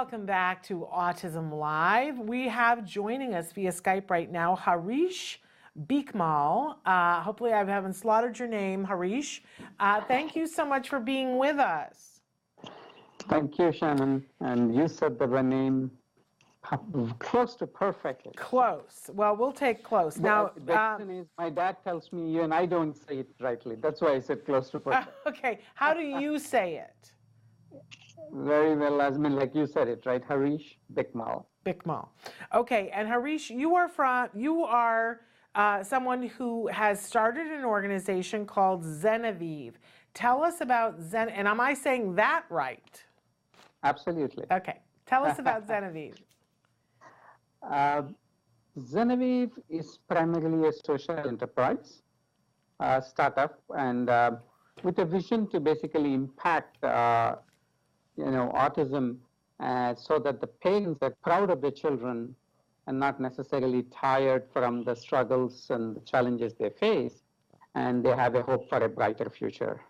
Welcome back to Autism Live. We have joining us via Skype right now Harish Bikmal. Hopefully I haven't slaughtered your name, Harish. Thank you so much for being with us. Thank you, Shannon. And you said the name close to perfectly. Close. Well, we'll take close. Now, the question is, my dad tells me you and I don't say it rightly. That's why I said close to perfect. Okay. How do you say it? Very well, like you said it, right? Harish Bikmal. Bikmal. Okay, and Harish, you are someone who has started an organization called Zenaviv. Tell us about and am I saying that right? Absolutely. Okay, tell us about Zenaviv. Zenaviv is primarily a social enterprise, startup, and with a vision to basically impact autism so that the parents are proud of their children and not necessarily tired from the struggles and the challenges they face, and they have a hope for a brighter future.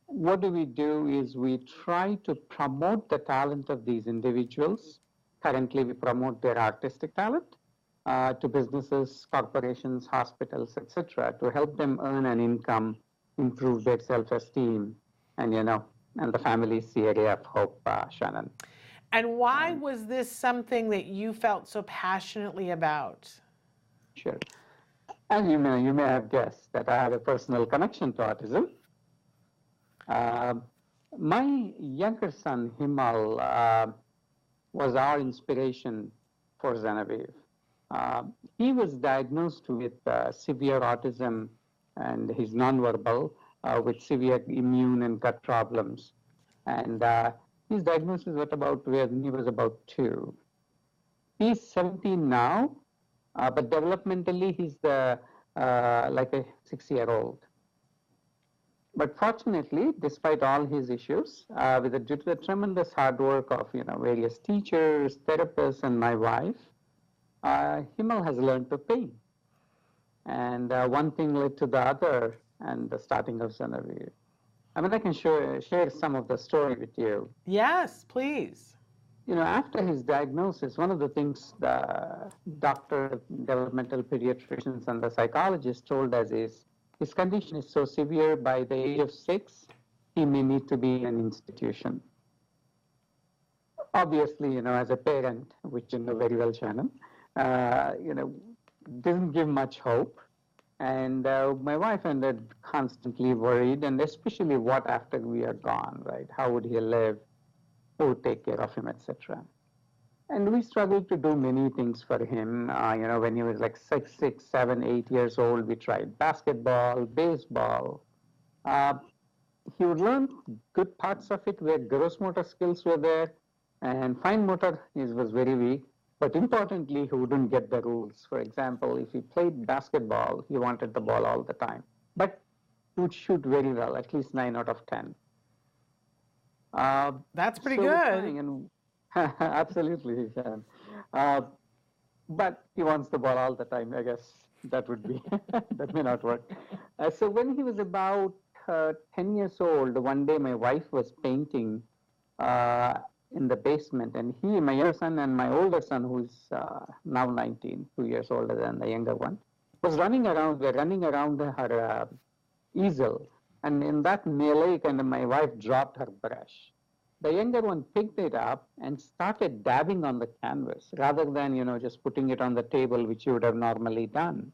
What do? Is we try to promote the talent of these individuals. Currently, we promote their artistic talent to businesses, corporations, hospitals, etc., to help them earn an income, improve their self-esteem, and and the family's the area of hope, Shannon. And why was this something that you felt so passionately about? Sure. As you may have guessed that I have a personal connection to autism. My younger son, Himal, was our inspiration for Zenaviv. He was diagnosed with severe autism, and he's nonverbal, with severe immune and gut problems. And his diagnosis was when he was about 2. He's 17 now, but developmentally he's like a 6-year-old. But fortunately, despite all his issues, due to the tremendous hard work of various teachers, therapists, and my wife, Himal has learned to paint. And one thing led to the other, and the starting of Zenaviv. I mean, I can share some of the story with you. Yes, please. After his diagnosis, one of the things the doctor, developmental pediatricians, and the psychologists told us is his condition is so severe by the age of 6, he may need to be in an institution. Obviously, as a parent, which you know very well, Shannon, doesn't give much hope. And my wife ended constantly worried, and especially what after we are gone, right? How would he live? Who would take care of him, etc. And we struggled to do many things for him. When he was like 6, 7, 8 years old, we tried basketball, baseball. He would learn good parts of it where gross motor skills were there, and fine motor was very weak. But importantly, he wouldn't get the rules. For example, if he played basketball, he wanted the ball all the time. But he would shoot very well, at least 9 out of 10. That's pretty good. Absolutely, Shannon. But he wants the ball all the time. I guess that would be, that may not work. So when he was about 10 years old, one day my wife was painting in the basement, and my younger son and my older son, who's now 19, 2 years older than the younger one, was running around. We're running around her easel, and in that melee, my wife dropped her brush. The younger one picked it up and started dabbing on the canvas rather than just putting it on the table, which you would have normally done.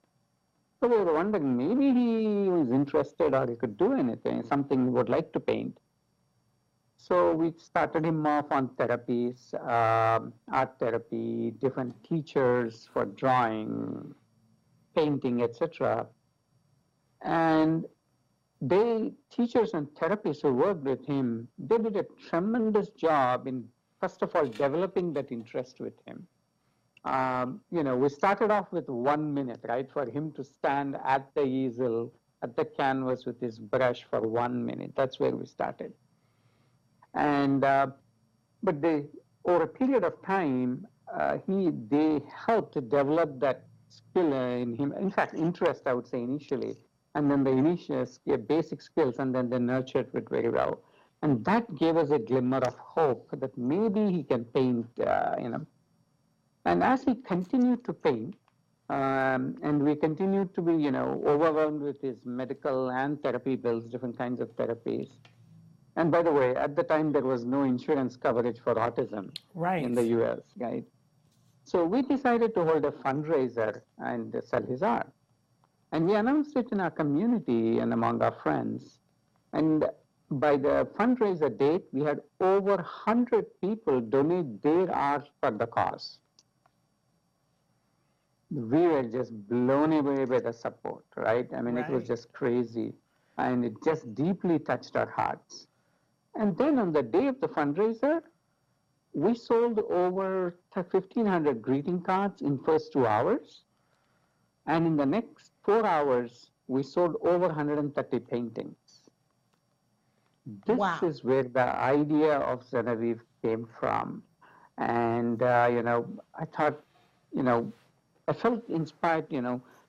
So we were wondering, maybe he was interested or he could do anything, something he would like to paint. So we started him off on therapies, art therapy, different teachers for drawing, painting, etc. And teachers and therapists who worked with him, they did a tremendous job in, first of all, developing that interest with him. We started off with 1 minute, right, for him to stand at the easel, at the canvas with his brush for 1 minute. That's where we started. And but over a period of time, they helped to develop that skill in him. In fact, interest, I would say initially, and then the initial basic skills, and then they nurtured it very well. And that gave us a glimmer of hope that maybe he can paint. And as he continued to paint, and we continued to be, overwhelmed with his medical and therapy bills, different kinds of therapies. And by the way, at the time, there was no insurance coverage for autism in the US, right? So we decided to hold a fundraiser and sell his art. And we announced it in our community and among our friends. And by the fundraiser date, we had over 100 people donate their art for the cause. We were just blown away by the support, right? I mean, it was just crazy. And it just deeply touched our hearts. And then on the day of the fundraiser, we sold over 1,500 greeting cards in first 2 hours. And in the next 4 hours, we sold over 130 paintings. This is where the idea of Zenaviv came from. And, I thought, I felt inspired,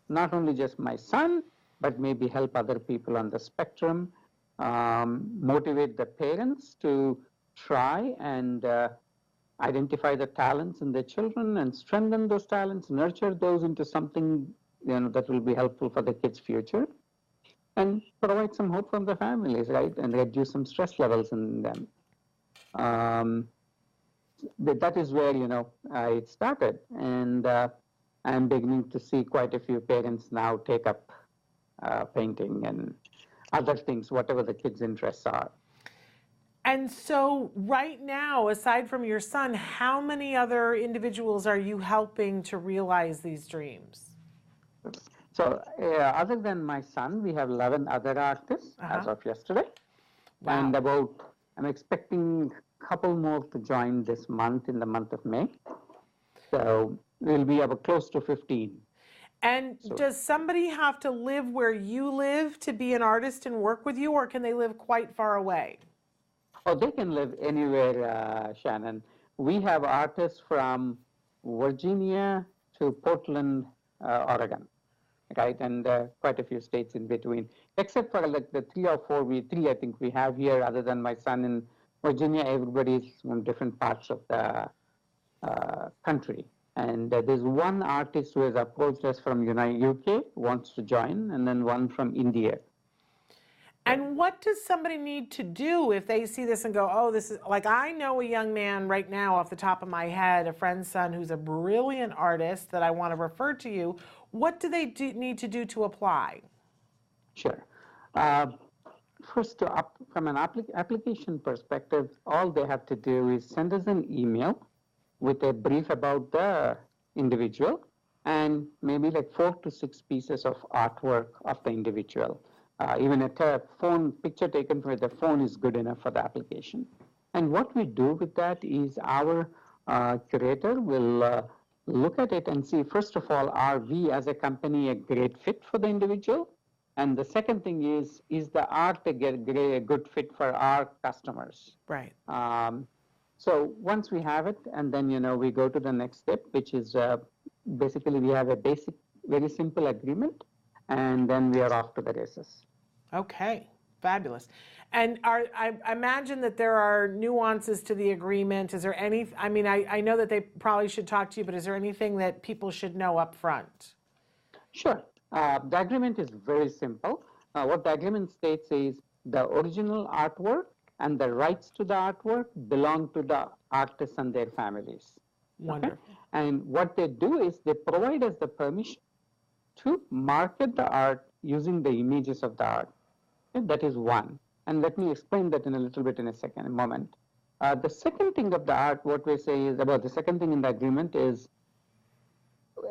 not only just my son, but maybe help other people on the spectrum, motivate the parents to try and identify the talents in their children and strengthen those talents, nurture those into something, that will be helpful for the kids' future, and provide some hope from the families, right, and reduce some stress levels in them. That is where, it started. And I'm beginning to see quite a few parents now take up painting and other things, whatever the kids' interests are. And so right now, aside from your son, how many other individuals are you helping to realize these dreams? So other than my son, we have 11 other artists as of yesterday. And I'm expecting a couple more to join this month, in the month of May. So we'll be about close to 15. And does somebody have to live where you live to be an artist and work with you, or can they live quite far away? Oh, they can live anywhere, Shannon. We have artists from Virginia to Portland, Oregon, right? And quite a few states in between, except for like the three I think we have here, other than my son in Virginia. Everybody is from different parts of the country. And there's one artist who has approached us from UK, wants to join, and then one from India. And what does somebody need to do if they see this and go, oh, this is, like, I know a young man right now off the top of my head, a friend's son who's a brilliant artist that I want to refer to you. What do they need to do to apply? Sure. First, from an application perspective, all they have to do is send us an email with a brief about the individual and maybe like 4 to 6 pieces of artwork of the individual. Even a phone picture taken with the phone is good enough for the application. And what we do with that is our curator will look at it and see, first of all, are we as a company a great fit for the individual? And the second thing is the art a good fit for our customers? Right. So once we have it, and then, we go to the next step, which is basically we have a basic, very simple agreement, and then we are off to the races. Okay, fabulous. And I imagine that there are nuances to the agreement. Is there any, I know that they probably should talk to you, but is there anything that people should know up front? Sure. The agreement is very simple. What the agreement states is the original artwork and the rights to the artwork belong to the artists and their families. Wonderful. Okay? And what they do is they provide us the permission to market the art using the images of the art. Okay? That is one. And let me explain that in a little bit in a moment. The second thing of the art, what we say is about the second thing in the agreement is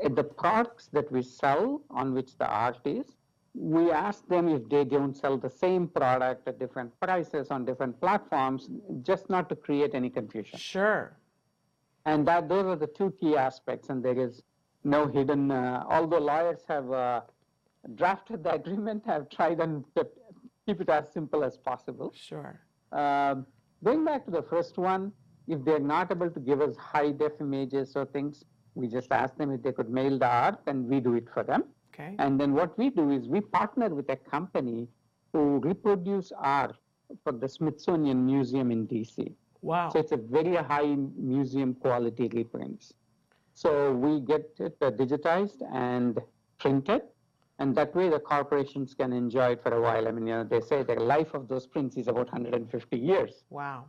the products that we sell on which the art is, we ask them if they don't sell the same product at different prices on different platforms, just not to create any confusion. Sure. And those are the two key aspects, and there is no hidden, although lawyers have drafted the agreement, have tried and keep it as simple as possible. Sure. Going back to the first one, if they're not able to give us high-def images or things, we just ask them if they could mail the art, and we do it for them. Okay. And then what we do is we partner with a company who reproduce art for the Smithsonian Museum in DC. Wow. So it's a very high museum quality reprints. So we get it digitized and printed, and that way the corporations can enjoy it for a while. I mean, they say the life of those prints is about 150 years. Wow.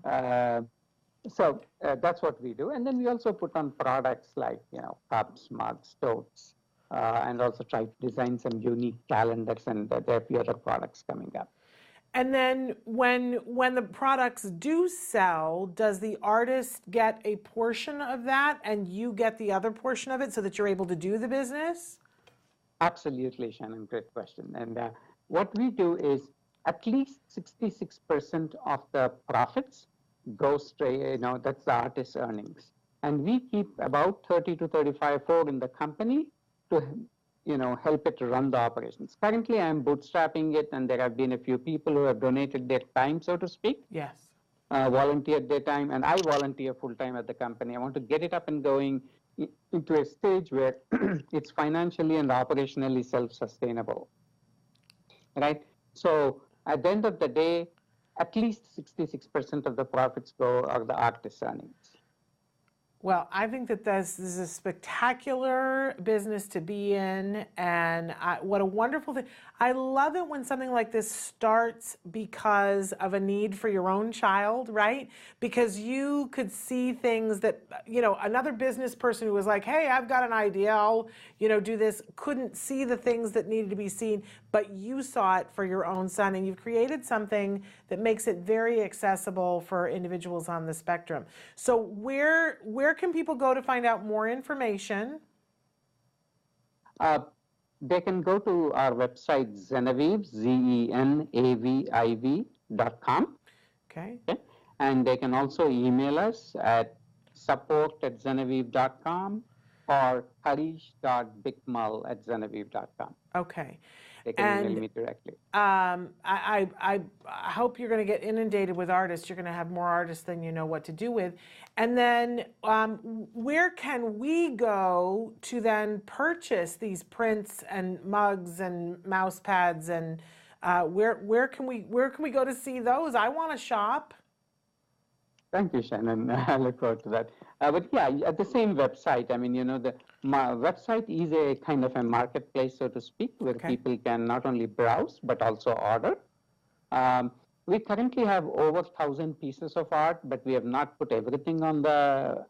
So that's what we do. And then we also put on products like, cups, mugs, totes, and also try to design some unique calendars, and there are a few other products coming up. And then when the products do sell, does the artist get a portion of that and you get the other portion of it so that you're able to do the business? Absolutely, Shannon, great question. And what we do is at least 66% of the profits go straight, that's the artist's earnings. And we keep about 30 to 35 in the company to help it run the operations. Currently, I'm bootstrapping it, and there have been a few people who have donated their time, so to speak. Yes. Volunteered their time, and I volunteer full-time at the company. I want to get it up and going into a stage where it's financially and operationally self-sustainable, right? So at the end of the day, at least 66% of the profits are the artist's earnings. Well, I think that this is a spectacular business to be in, and what a wonderful thing. I love it when something like this starts because of a need for your own child, right? Because you could see things that, another business person who was like, hey, I've got an idea, I'll, do this, couldn't see the things that needed to be seen, but you saw it for your own son, and you've created something that makes it very accessible for individuals on the spectrum. So where can people go to find out more information? They can go to our website, Zenaviv, zenaviv.com. Okay. And they can also email us at support@zenaviv.com or harish.bikmal@zenaviv.com. Okay. They can email me directly. I hope you're going to get inundated with artists. You're going to have more artists than you know what to do with. And then where can we go to then purchase these prints and mugs and mouse pads, and where can we go to see those? I want to shop. Thank you, Shannon. I look forward to that. But yeah, at the same website, my website is a kind of a marketplace, so to speak, where people can not only browse, but also order. We currently have over 1,000 pieces of art, but we have not put everything on the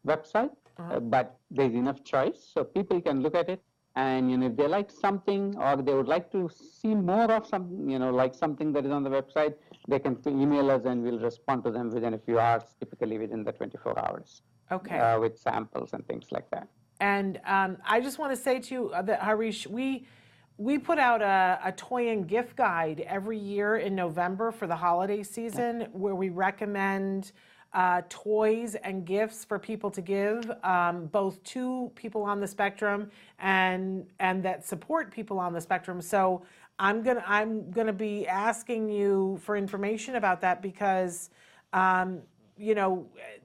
website, but there's enough choice, so people can look at it. And if they like something, or they would like to see more of something, like something that is on the website, they can email us, and we'll respond to them within a few hours, typically within the 24 hours. Okay. With samples and things like that. And I just want to say to you that, Harish, we put out a toy and gift guide every year in November for the holiday season, where we recommend toys and gifts for people to give, both to people on the spectrum and that support people on the spectrum. So I'm gonna be asking you for information about that, because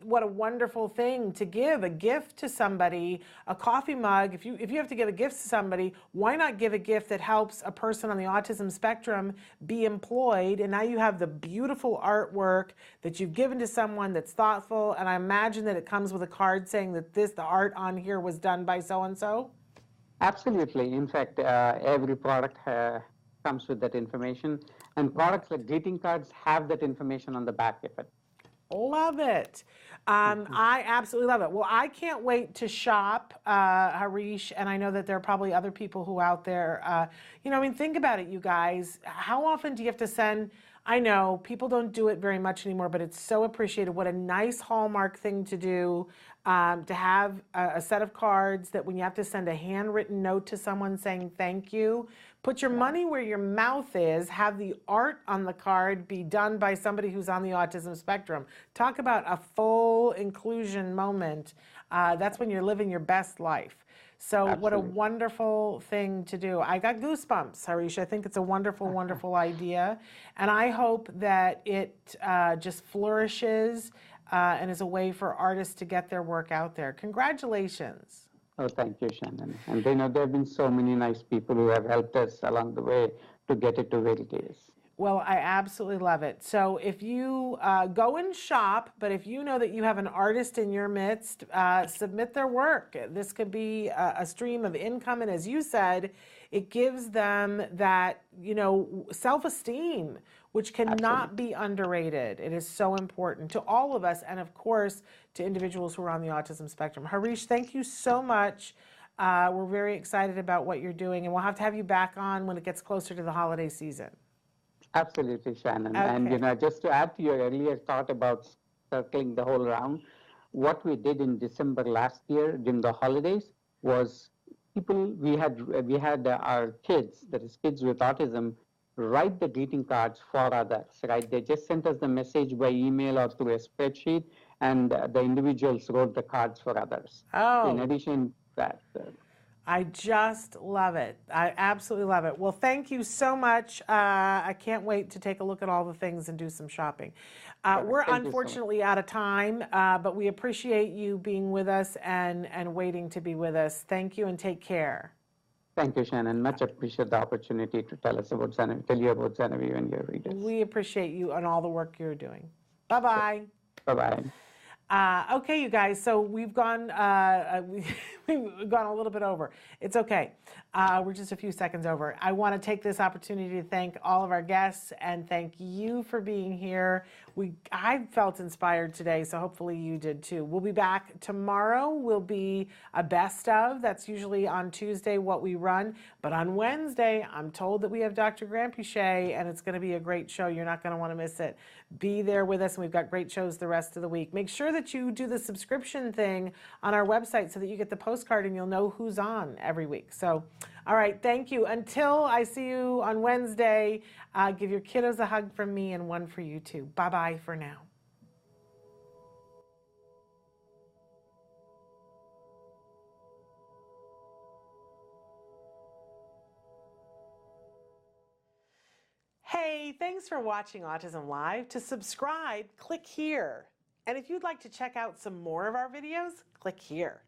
what a wonderful thing to give a gift to somebody, a coffee mug. If you have to give a gift to somebody, why not give a gift that helps a person on the autism spectrum be employed? And now you have the beautiful artwork that you've given to someone that's thoughtful, and I imagine that it comes with a card saying that the art on here was done by so-and-so? Absolutely. In fact, every product comes with that information, and products like greeting cards have that information on the back of it. Love it. I absolutely love it. Well, I can't wait to shop, Harish, and I know that there are probably other people who out there, think about it, you guys. How often do you have to send? I know people don't do it very much anymore, but it's so appreciated. What a nice Hallmark thing to do, to have a set of cards that when you have to send a handwritten note to someone saying thank you, put your money where your mouth is, have the art on the card be done by somebody who's on the autism spectrum. Talk about a full inclusion moment. That's when you're living your best life. So What a wonderful thing to do. I got goosebumps, Harish. I think it's a wonderful, wonderful idea. And I hope that it just flourishes and is a way for artists to get their work out there. Congratulations. Oh, thank you, Shannon. And there have been so many nice people who have helped us along the way to get it to where it is. Well, I absolutely love it. So if you go and shop, but if you know that you have an artist in your midst, submit their work. This could be a stream of income. And as you said, it gives them that, self-esteem, which Absolutely. cannot be underrated. It is so important to all of us. And of course, to individuals who are on the autism spectrum. Harish, thank you so much. We're very excited about what you're doing. And we'll have to have you back on when it gets closer to the holiday season. Absolutely, Shannon. And Okay. just to add to your earlier thought about circling the whole round, what we did in December last year during the holidays was we had our kids, that is kids with autism, write the greeting cards for others, right? They just sent us the message by email or through a spreadsheet, and the individuals wrote the cards for others. So in Oh, addition to that, I just love it. I absolutely love it. Well, thank you so much. I can't wait to take a look at all the things and do some shopping. We're thank you so much. unfortunately out of time, but we appreciate you being with us and waiting to be with us. Thank you and take care. Thank you, Shannon. Much appreciate the opportunity to tell you about Zenaviv and your readers. We appreciate you and all the work you're doing. Bye-bye. Bye-bye. Okay, you guys. So we've gone we've gone a little bit over. It's okay. We're just a few seconds over. I want to take this opportunity to thank all of our guests and thank you for being here. I felt inspired today, so hopefully you did too. We'll be back tomorrow. Will be a best of. That's usually on Tuesday what we run, but on Wednesday I'm told that we have Dr. Grampuchet and it's going to be a great show. You're not going to want to miss it. Be there with us, and we've got great shows the rest of the week. Make sure that you do the subscription thing on our website so that you get the postcard and you'll know who's on every week. So, all right, thank you. Until I see you on Wednesday, give your kiddos a hug from me and one for you too. Bye-bye for now. Hey, thanks for watching Autism Live. To subscribe, click here. And if you'd like to check out some more of our videos, click here.